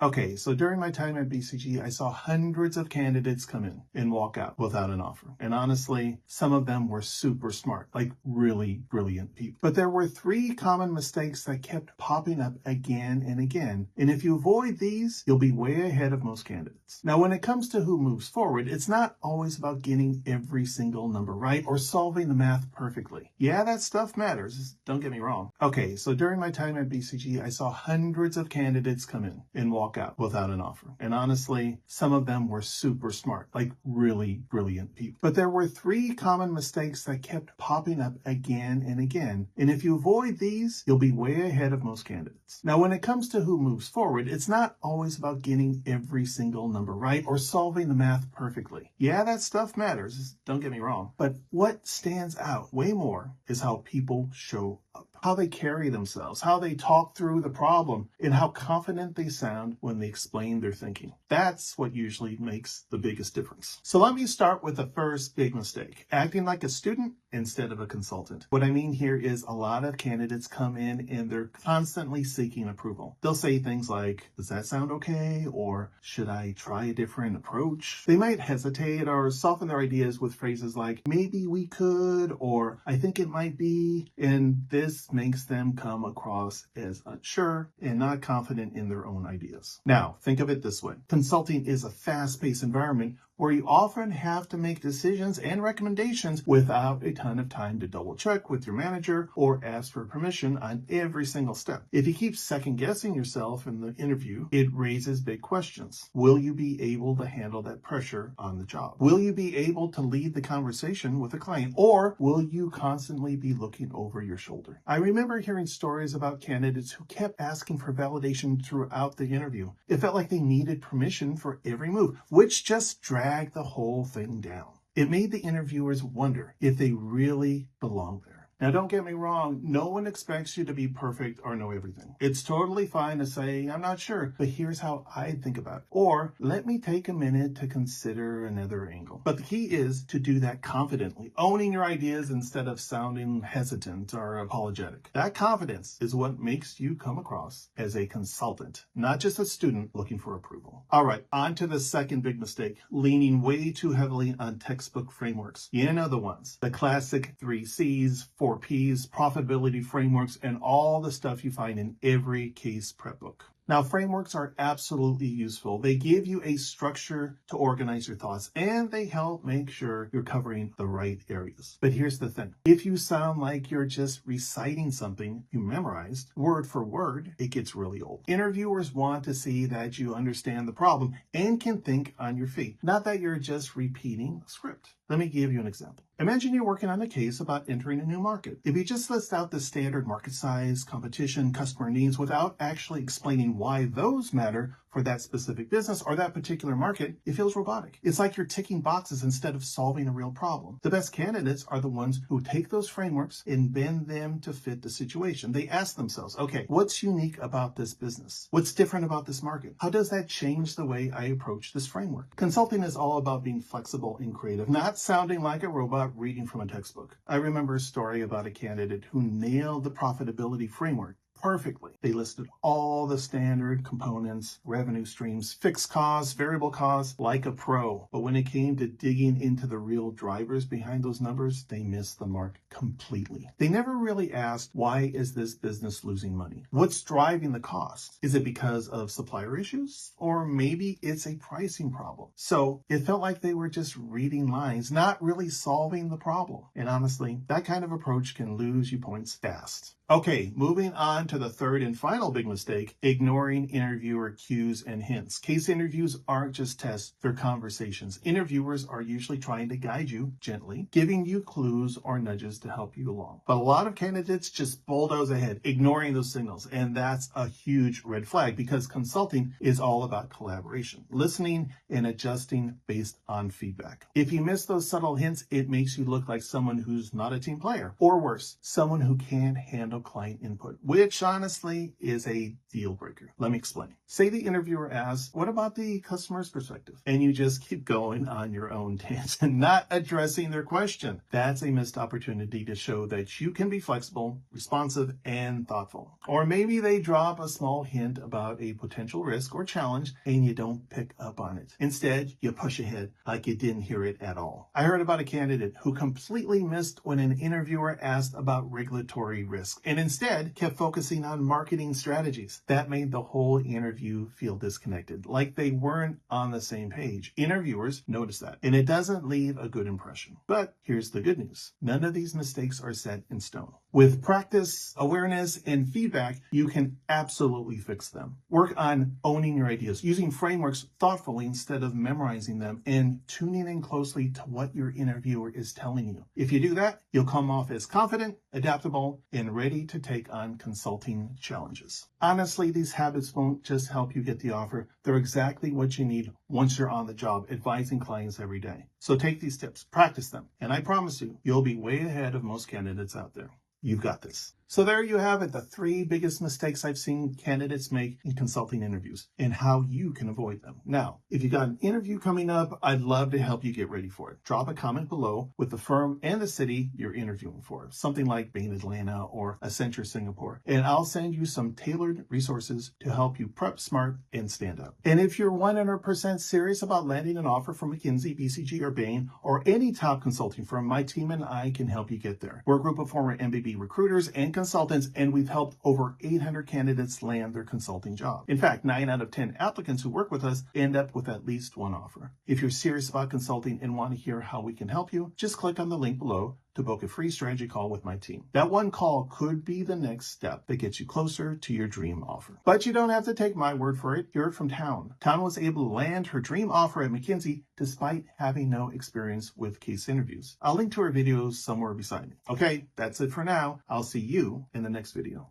Okay, so during my time at BCG, I saw hundreds of candidates come in and walk out without an offer. And honestly, some of them were super smart, like really brilliant people. But there were three common mistakes that kept popping up again and again. And if you avoid these, you'll be way ahead of most candidates. Now, when it comes to who moves forward, it's not always about getting every single number right or solving the math perfectly. Yeah, that stuff matters. Don't get me wrong. Okay, so during my time at BCG, I saw hundreds of candidates come in and walk out without an offer. And honestly, some of them were super smart, like really brilliant people. But there were three common mistakes that kept popping up again and again. And if you avoid these, you'll be way ahead of most candidates. Now, when it comes to who moves forward, it's not always about getting every single number right or solving the math perfectly. Yeah, that stuff matters. Don't get me wrong. But what stands out way more is how people show up, how they carry themselves, how they talk through the problem, and how confident they sound when they explain their thinking. That's what usually makes the biggest difference. So let me start with the first big mistake, acting like a student instead of a consultant. What I mean here is a lot of candidates come in and they're constantly seeking approval. They'll say things like, does that sound okay? Or should I try a different approach? They might hesitate or soften their ideas with phrases like, maybe we could, or I think it might be, and this makes them come across as unsure and not confident in their own ideas. Now, think of it this way. Consulting is a fast-paced environment where you often have to make decisions and recommendations without a ton of time to double check with your manager or ask for permission on every single step. If you keep second guessing yourself in the interview, it raises big questions. Will you be able to handle that pressure on the job? Will you be able to lead the conversation with a client, or will you constantly be looking over your shoulder? I remember hearing stories about candidates who kept asking for validation throughout the interview. It felt like they needed permission for every move, which just dragged the whole thing down. It made the interviewers wonder if they really belong there. Now, don't get me wrong, no one expects you to be perfect or know everything. It's totally fine to say, I'm not sure, but here's how I think about it. Or, let me take a minute to consider another angle. But the key is to do that confidently, owning your ideas instead of sounding hesitant or apologetic. That confidence is what makes you come across as a consultant, not just a student looking for approval. All right, on to the second big mistake, leaning way too heavily on textbook frameworks. You know the ones, the classic 3 C's, 4 P's, profitability frameworks, and all the stuff you find in every case prep book. Now, frameworks are absolutely useful. They give you a structure to organize your thoughts, and they help make sure you're covering the right areas. But here's the thing. If you sound like you're just reciting something you memorized, word for word, it gets really old. Interviewers want to see that you understand the problem and can think on your feet, not that you're just repeating a script. Let me give you an example. Imagine you're working on a case about entering a new market. If you just list out the standard market size, competition, customer needs without actually explaining why those matter for that specific business or that particular market, it feels robotic. It's like you're ticking boxes instead of solving a real problem. The best candidates are the ones who take those frameworks and bend them to fit the situation. They ask themselves, okay, what's unique about this business? What's different about this market? How does that change the way I approach this framework? Consulting is all about being flexible and creative, not sounding like a robot reading from a textbook. I remember a story about a candidate who nailed the profitability framework perfectly. They listed all the standard components, revenue streams, fixed costs, variable costs, like a pro. But when it came to digging into the real drivers behind those numbers, they missed the mark completely. They never really asked, why is this business losing money? What's driving the cost? Is it because of supplier issues? Or maybe it's a pricing problem. So it felt like they were just reading lines, not really solving the problem. And honestly, that kind of approach can lose you points fast. Okay, moving on to the third and final big mistake, ignoring interviewer cues and hints. Case interviews aren't just tests, they're conversations. Interviewers are usually trying to guide you gently, giving you clues or nudges to help you along. But a lot of candidates just bulldoze ahead, ignoring those signals. And that's a huge red flag because consulting is all about collaboration, listening and adjusting based on feedback. If you miss those subtle hints, it makes you look like someone who's not a team player, or worse, someone who can't handle no client input, which honestly is a deal breaker. Let me explain. Say the interviewer asks, what about the customer's perspective? And you just keep going on your own tangent, not addressing their question. That's a missed opportunity to show that you can be flexible, responsive, and thoughtful. Or maybe they drop a small hint about a potential risk or challenge and you don't pick up on it. Instead, you push ahead like you didn't hear it at all. I heard about a candidate who completely missed when an interviewer asked about regulatory risk and instead kept focusing on marketing strategies. That made the whole interview feel disconnected, like they weren't on the same page. Interviewers notice that, and it doesn't leave a good impression. But here's the good news. None of these mistakes are set in stone. With practice, awareness, and feedback, you can absolutely fix them. Work on owning your ideas, using frameworks thoughtfully instead of memorizing them, and tuning in closely to what your interviewer is telling you. If you do that, you'll come off as confident, adaptable, and ready to take on consulting challenges. Honestly, these habits won't just help you get the offer. They're exactly what you need once you're on the job, advising clients every day. So take these tips, practice them, and I promise you, you'll be way ahead of most candidates out there. You've got this. So there you have it, the 3 biggest mistakes I've seen candidates make in consulting interviews and how you can avoid them. Now, if you got an interview coming up, I'd love to help you get ready for it. Drop a comment below with the firm and the city you're interviewing for, something like Bain Atlanta or Accenture Singapore, and I'll send you some tailored resources to help you prep smart and stand up. And if you're 100% serious about landing an offer from McKinsey, BCG, or Bain, or any top consulting firm, my team and I can help you get there. We're a group of former MBB recruiters and consultants, and we've helped over 800 candidates land their consulting job. In fact, 9 out of 10 applicants who work with us end up with at least one offer. If you're serious about consulting and want to hear how we can help you, just click on the link below to book a free strategy call with my team. That one call could be the next step that gets you closer to your dream offer. But you don't have to take my word for it. Hear it from Town. Town was able to land her dream offer at McKinsey despite having no experience with case interviews. I'll link to her videos somewhere beside me. Okay, that's it for now. I'll see you in the next video.